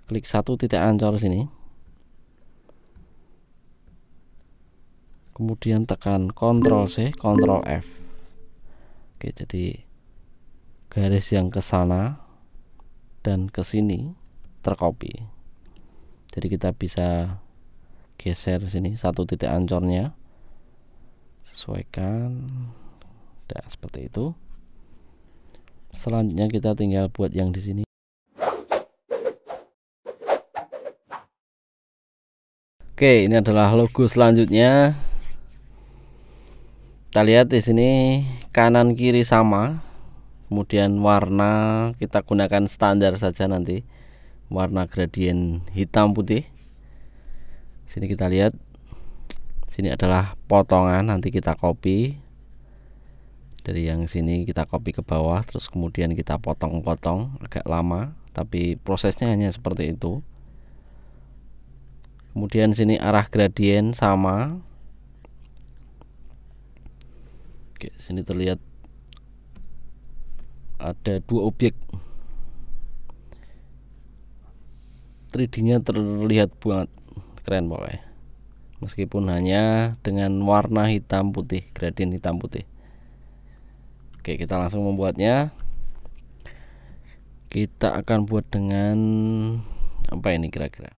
klik satu titik ancor sini, kemudian tekan Ctrl C, Ctrl F. Oke, jadi garis yang ke sana dan ke sini tercopy. Jadi kita bisa geser sini satu titik ancornya, sesuaikan. Nah, seperti itu. Selanjutnya kita tinggal buat yang di sini. Oke, ini adalah logo selanjutnya. Kita lihat di sini kanan kiri sama. Kemudian warna kita gunakan standar saja nanti. Warna gradien hitam putih. Sini kita lihat. Sini adalah potongan, nanti kita copy. Dari yang sini kita copy ke bawah, terus kemudian kita potong-potong, agak lama, tapi prosesnya hanya seperti itu. Kemudian sini arah gradien sama. Oke, sini terlihat ada dua objek. 3D-nya terlihat banget keren pokoknya. Meskipun hanya dengan warna hitam putih, gradien hitam putih. Oke, kita langsung membuatnya. Kita akan buat dengan apa ini kira-kira?